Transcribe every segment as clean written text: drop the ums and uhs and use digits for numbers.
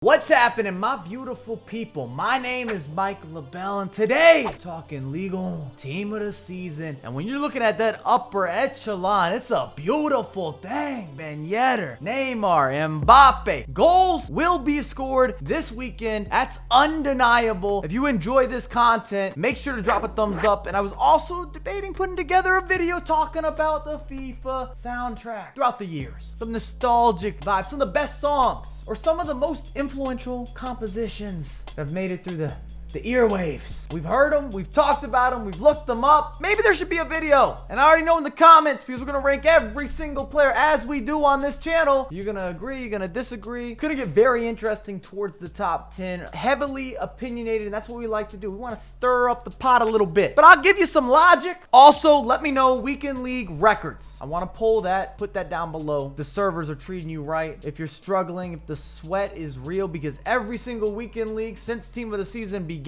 What's happening, my beautiful people? My name is LaBelle, and today we're talking legal team of the season. And when you're looking at that upper echelon, it's a beautiful thing. Ben Yedder, Neymar, Mbappe. Goals will be scored this weekend. That's undeniable. If you enjoy this content, make sure to drop a thumbs up. And I was also debating putting together a video talking about the FIFA soundtrack throughout the years. Some nostalgic vibes, some of the best songs, or some of the most influential compositions that have made it through the earwaves. We've heard them, we've talked about them, we've looked them up. Maybe there should be a video. And I already know in the comments, because we're gonna rank every single player as we do on this channel. You're gonna agree, you're gonna disagree. It's gonna get very interesting towards the top 10. Heavily opinionated, and that's what we like to do. We wanna stir up the pot a little bit. But I'll give you some logic. Also, let me know weekend league records. I wanna poll that, put that down below. The servers are treating you right. If you're struggling, if the sweat is real, because every single weekend league since team of the season began,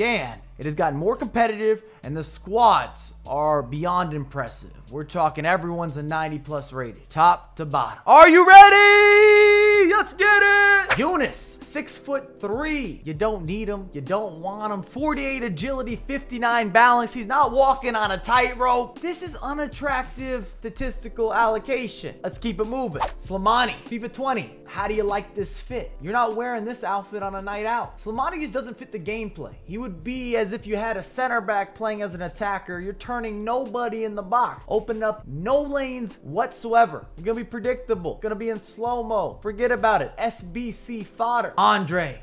it has gotten more competitive and the squads are beyond impressive. We're talking everyone's a 90+ rated, top to bottom. Are you ready? Let's get it. Eunice, 6'3". You don't need him. You don't want him. 48 agility, 59 balance. He's not walking on a tightrope. This is unattractive statistical allocation. Let's keep it moving. Slimani, FIFA 20. How do you like this fit? You're not wearing this outfit on a night out. Slimani just doesn't fit the gameplay. He would be as if you had a center back playing as an attacker. You're turning nobody in the box. Open up no lanes whatsoever. You're gonna be predictable. Gonna be in slow-mo. Forget about it. SBC fodder. Andre.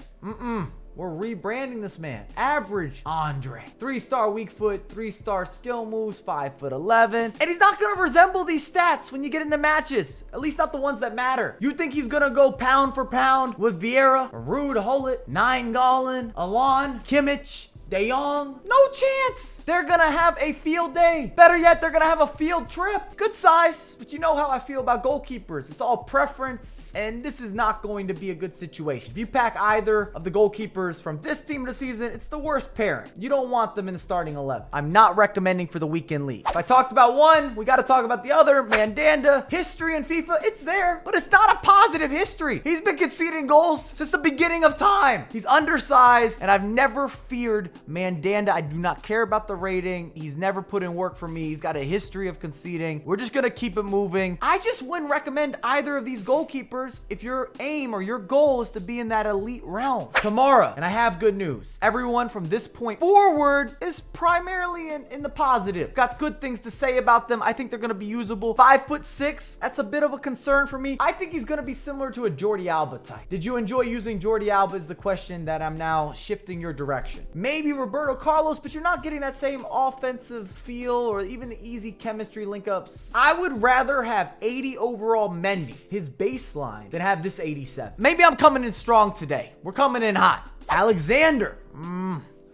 We're rebranding this man. Average Andre. 3-star weak foot, 3-star skill moves, 5'11". And he's not gonna resemble these stats when you get into matches. At least not the ones that matter. You think he's gonna go pound for pound with Vieira, Ruud Gullit, Nainggolan, Alon, Kimmich, De Jong? No chance. They're gonna have a field day. Better yet, they're gonna have a field trip. Good size, but you know how I feel about goalkeepers. It's all preference, and this is not going to be a good situation. If you pack either of the goalkeepers from this team of the season, it's the worst pairing. You don't want them in the starting 11. I'm not recommending for the weekend league. If I talked about one, we gotta talk about the other. Mandanda, history in FIFA, it's there, but it's not a positive history. He's been conceding goals since the beginning of time. He's undersized, and I've never feared Mandanda. I do not care about the rating. He's never put in work for me. He's got a history of conceding. We're just gonna keep it moving. I just wouldn't recommend either of these goalkeepers if your aim or your goal is to be in that elite realm. Kamara, and I have good news. Everyone from this point forward is primarily in the positive. Got good things to say about them. I think they're gonna be usable. 5'6", that's a bit of a concern for me. I think he's gonna be similar to a Jordi Alba type. Did you enjoy using Jordi Alba is the question that I'm now shifting your direction. Maybe Roberto Carlos, but you're not getting that same offensive feel or even the easy chemistry link-ups. I would rather have 80 overall Mendy, his baseline, than have this 87. Maybe I'm coming in strong today. We're coming in hot. Alexander.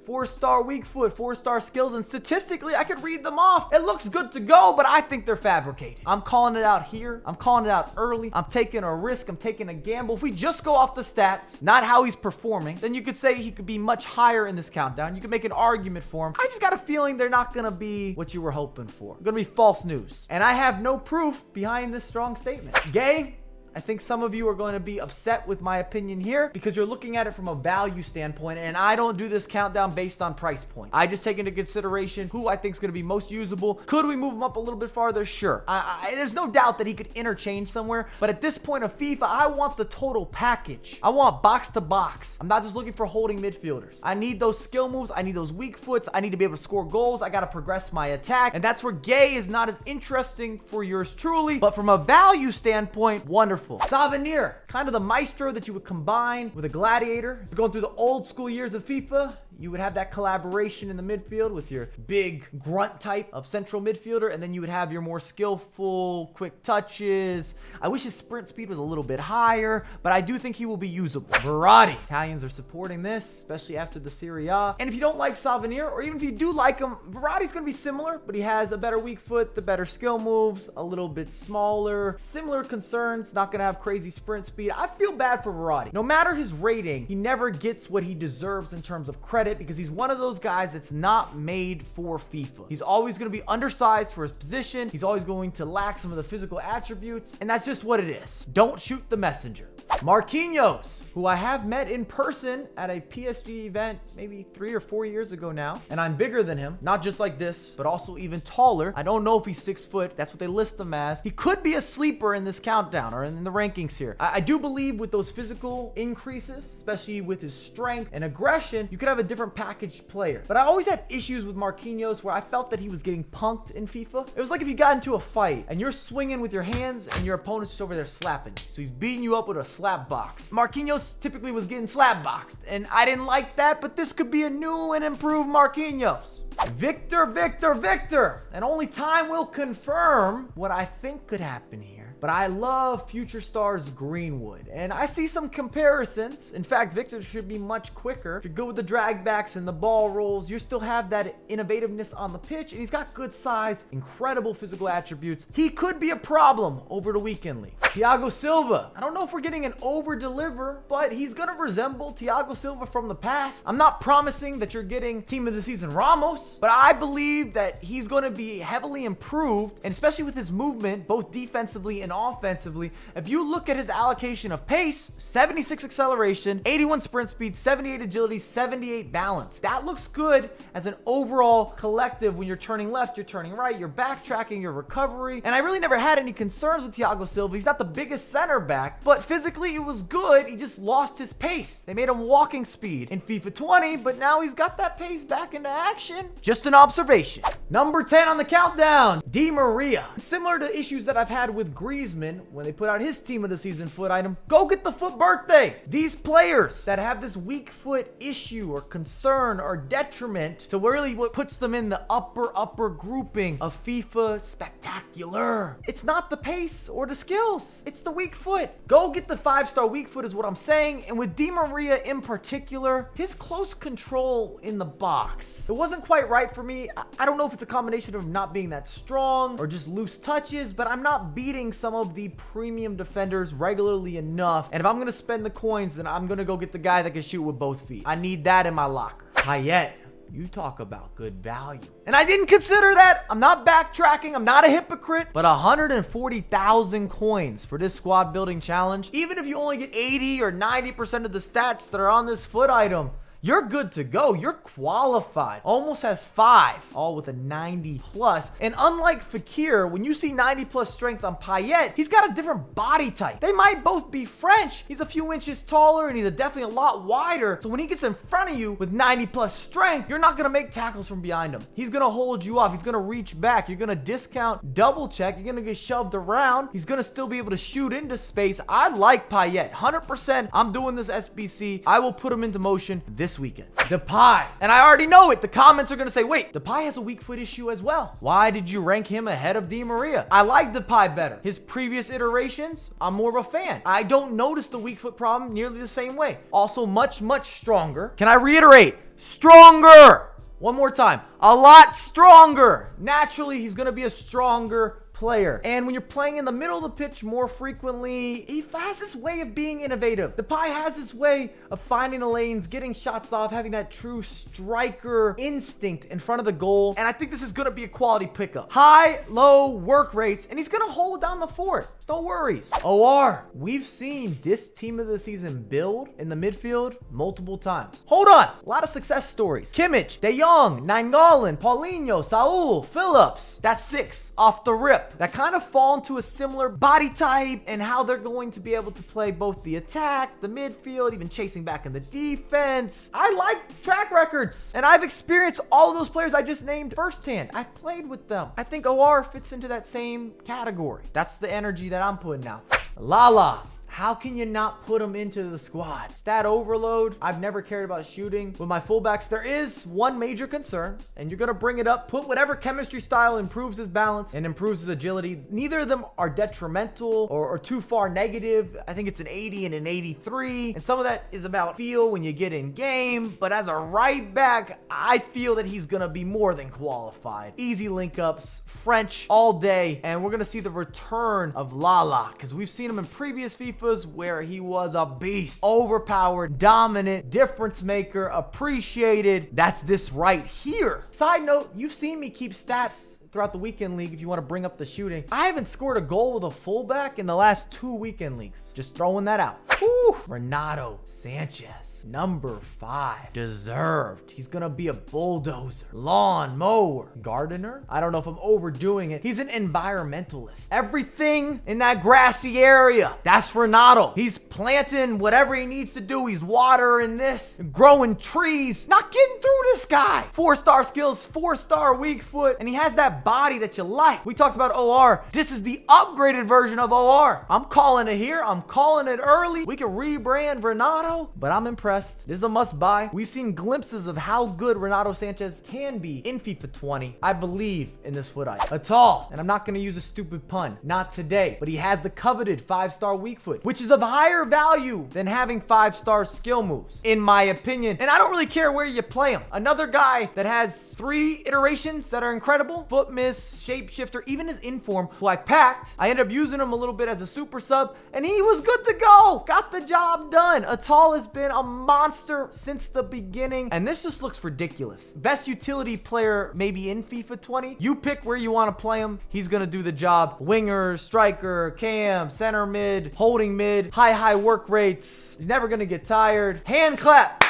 4-star weak foot, 4-star skills, and statistically, I could read them off. It looks good to go, but I think they're fabricated. I'm calling it out here. I'm calling it out early. I'm taking a risk. I'm taking a gamble. If we just go off the stats, not how he's performing, then you could say he could be much higher in this countdown. You could make an argument for him. I just got a feeling they're not going to be what you were hoping for. Going to be false news. And I have no proof behind this strong statement. Gay? I think some of you are going to be upset with my opinion here because you're looking at it from a value standpoint, and I don't do this countdown based on price point. I just take into consideration who I think is going to be most usable. Could we move him up a little bit farther? Sure. There's no doubt that he could interchange somewhere, but at this point of FIFA, I want the total package. I want box to box. I'm not just looking for holding midfielders. I need those skill moves. I need those weak foots. I need to be able to score goals. I got to progress my attack, and that's where Gay is not as interesting for yours truly, but from a value standpoint, wonderful. Savenir, kind of the maestro that you would combine with a gladiator. Going through the old school years of FIFA, you would have that collaboration in the midfield with your big grunt type of central midfielder, and then you would have your more skillful, quick touches. I wish his sprint speed was a little bit higher, but I do think he will be usable. Verratti. Italians are supporting this, especially after the Serie A. And if you don't like Savenir, or even if you do like him, Verratti's going to be similar, but he has a better weak foot, the better skill moves, a little bit smaller, similar concerns, not going going to have crazy sprint speed. I feel bad for Verratti. No matter his rating, he never gets what he deserves in terms of credit because he's one of those guys that's not made for FIFA. He's always going to be undersized for his position. He's always going to lack some of the physical attributes, and that's just what it is. Don't shoot the messenger. Marquinhos, who I have met in person at a PSG event maybe 3 or 4 years ago now, and I'm bigger than him, not just like this, but also even taller. I don't know if he's 6 foot. That's what they list him as. He could be a sleeper in this countdown or in the rankings here. I do believe with those physical increases, especially with his strength and aggression, you could have a different packaged player. But I always had issues with Marquinhos where I felt that he was getting punked in FIFA. It was like if you got into a fight and you're swinging with your hands and your opponent's just over there slapping you. So he's beating you up with a slap box. Marquinhos typically was getting slap boxed, and I didn't like that, but this could be a new and improved Marquinhos. Victor, and only time will confirm what I think could happen here. But I love Future Stars Greenwood, and I see some comparisons. In fact, Victor should be much quicker. If you're good with the drag backs and the ball rolls, you still have that innovativeness on the pitch, and he's got good size, incredible physical attributes. He could be a problem over the weekend league. Thiago Silva. I don't know if we're getting an over-deliver, but he's going to resemble Thiago Silva from the past. I'm not promising that you're getting Team of the Season Ramos, but I believe that he's going to be heavily improved, and especially with his movement, both defensively and offensively. If you look at his allocation of pace, 76 acceleration, 81 sprint speed, 78 agility, 78 balance. That looks good as an overall collective. When you're turning left, you're turning right, you're backtracking, your recovery. And I really never had any concerns with Thiago Silva. He's not the biggest center back, but physically it was good. He just lost his pace. They made him walking speed in FIFA 20, but now he's got that pace back into action. Just an observation. Number 10 on the countdown, Di Maria. Similar to issues that I've had with Griezmann when they put out his Team of the Season foot item, go get the foot birthday. These players that have this weak foot issue or concern or detriment to really what puts them in the upper grouping of FIFA spectacular. It's not the pace or the skills. It's the weak foot. Go get the 5-star weak foot is what I'm saying. And with Di Maria in particular, his close control in the box, it wasn't quite right for me. I don't know if it's a combination of not being that strong or just loose touches, but I'm not beating some of the premium defenders regularly enough. And if I'm going to spend the coins, then I'm going to go get the guy that can shoot with both feet. I need that in my locker. Payet. You talk about good value. And I didn't consider that. I'm not backtracking. I'm not a hypocrite. But 140,000 coins for this squad building challenge. Even if you only get 80 or 90% of the stats that are on this foot item, you're good to go. You're qualified. Almost has 5, all with a 90 plus. And unlike Fekir, when you see 90 plus strength on Payet, he's got a different body type. They might both be French. He's a few inches taller and he's definitely a lot wider. So when he gets in front of you with 90 plus strength, you're not going to make tackles from behind him. He's going to hold you off. He's going to reach back. You're going to discount, double check. You're going to get shoved around. He's going to still be able to shoot into space. I like Payet. 100%. I'm doing this SBC. I will put him into motion this weekend. Depay. And I already know it. The comments are going to say, wait, Depay has a weak foot issue as well. Why did you rank him ahead of Di Maria? I like Depay better. His previous iterations, I'm more of a fan. I don't notice the weak foot problem nearly the same way. Also much stronger. Can I reiterate? Stronger. One more time. A lot stronger. Naturally, he's going to be a stronger player. And when you're playing in the middle of the pitch more frequently, he has this way of being innovative. Depay has this way of finding the lanes, getting shots off, having that true striker instinct in front of the goal. And I think this is going to be a quality pickup. High, low work rates, and he's going to hold down the fort. No worries. OR, we've seen this Team of the Season build in the midfield multiple times. Hold on. A lot of success stories. Kimmich, De Jong, Nainggolan, Paulinho, Saul, Phillips. That's 6 off the rip. That kind of fall into a similar body type and how they're going to be able to play both the attack, the midfield, even chasing back in the defense. I like track records, and I've experienced all of those players I just named firsthand. I've played with them. I think OR fits into that same category. That's the energy that I'm putting out. Lala. How can you not put him into the squad? Stat overload. I've never cared about shooting. With my fullbacks, there is one major concern, and you're going to bring it up. Put whatever chemistry style improves his balance and improves his agility. Neither of them are detrimental or too far negative. I think it's an 80 and an 83. And some of that is about feel when you get in game. But as a right back, I feel that he's going to be more than qualified. Easy link ups, French all day. And we're going to see the return of Lala, because we've seen him in previous FIFAs where he was a beast, overpowered, dominant, difference maker, appreciated. That's this right here. Side note, you've seen me keep stats throughout the weekend league if you want to bring up the shooting. I haven't scored a goal with a fullback in the last 2 weekend leagues. Just throwing that out. Woo. Renato Sanches, number 5. Deserved. He's gonna be a bulldozer, lawn mower, gardener. I don't know if I'm overdoing it. He's an environmentalist. Everything in that grassy area, that's Renato. He's planting whatever he needs to do. He's watering this, growing trees. Not getting through this guy. 4-star skills, 4-star weak foot, and he has that body that you like. We talked about OR. This is the upgraded version of OR. I'm calling it here. I'm calling it early. We can rebrand Renato, but I'm impressed. This is a must buy. We've seen glimpses of how good Renato Sanches can be in FIFA 20. I believe in this foot item. A tall, and I'm not going to use a stupid pun. Not today, but he has the coveted 5-star weak foot, which is of higher value than having 5-star skill moves, in my opinion. And I don't really care where you play him. Another guy that has 3 iterations that are incredible. Foot miss, shapeshifter, even his inform, who I packed. I ended up using him a little bit as a super sub, and he was good to go. Got the job done. Atal has been a monster since the beginning, and this just looks ridiculous. Best utility player maybe in FIFA 20. You pick where you want to play him. He's going to do the job. Winger, striker, cam, center mid, holding mid, high work rates. He's never going to get tired. Hand clap.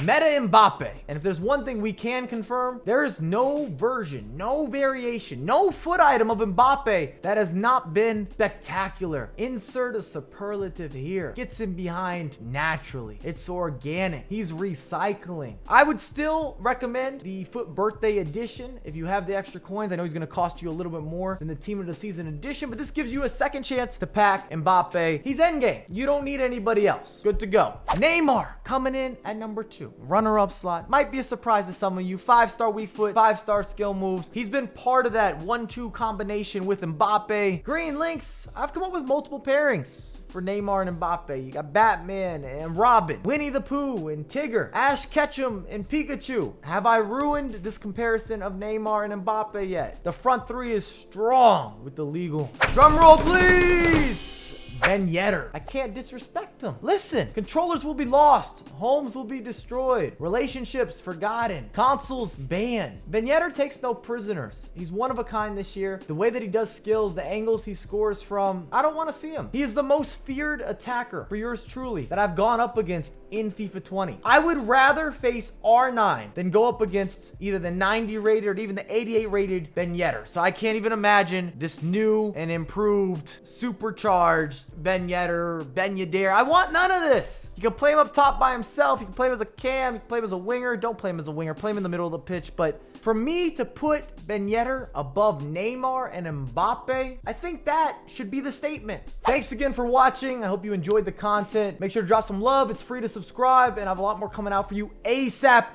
Meta Mbappe. And if there's one thing we can confirm, there is no version, no variation, no foot item of Mbappe that has not been spectacular. Insert a superlative here. Gets him behind naturally. It's organic. He's recycling. I would still recommend the Foot Birthday Edition if you have the extra coins. I know he's going to cost you a little bit more than the Team of the Season Edition, but this gives you a second chance to pack Mbappe. He's endgame. You don't need anybody else. Good to go. Neymar coming in at number 2. Runner-up slot. Might be a surprise to some of you. 5-star weak foot, 5-star skill moves. He's been part of that 1-2 combination with Mbappe. Green links. I've come up with multiple pairings for Neymar and Mbappe. You got Batman and Robin, Winnie the Pooh and Tigger, Ash Ketchum and Pikachu. Have I ruined this comparison of Neymar and Mbappe yet? The front 3 is strong with the legal. Drum roll, please. Ben Yedder. I can't disrespect him. Listen, controllers will be lost. Homes will be destroyed. Relationships forgotten. Consoles banned. Ben Yedder takes no prisoners. He's one of a kind this year. The way that he does skills, the angles he scores from, I don't want to see him. He is the most feared attacker for yours truly that I've gone up against in FIFA 20. I would rather face R9 than go up against either the 90 rated or even the 88 rated Ben Yedder. So I can't even imagine this new and improved, supercharged Ben Yedder, Ben Yedder. I want none of this. You can play him up top by himself. You can play him as a cam. You can play him as a winger. Don't play him as a winger. Play him in the middle of the pitch. But for me to put Ben Yedder above Neymar and Mbappe, I think that should be the statement. Thanks again for watching. I hope you enjoyed the content. Make sure to drop some love. It's free to subscribe, and I have a lot more coming out for you ASAP.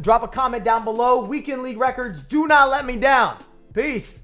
Drop a comment down below. Weekend League records. Do not let me down. Peace.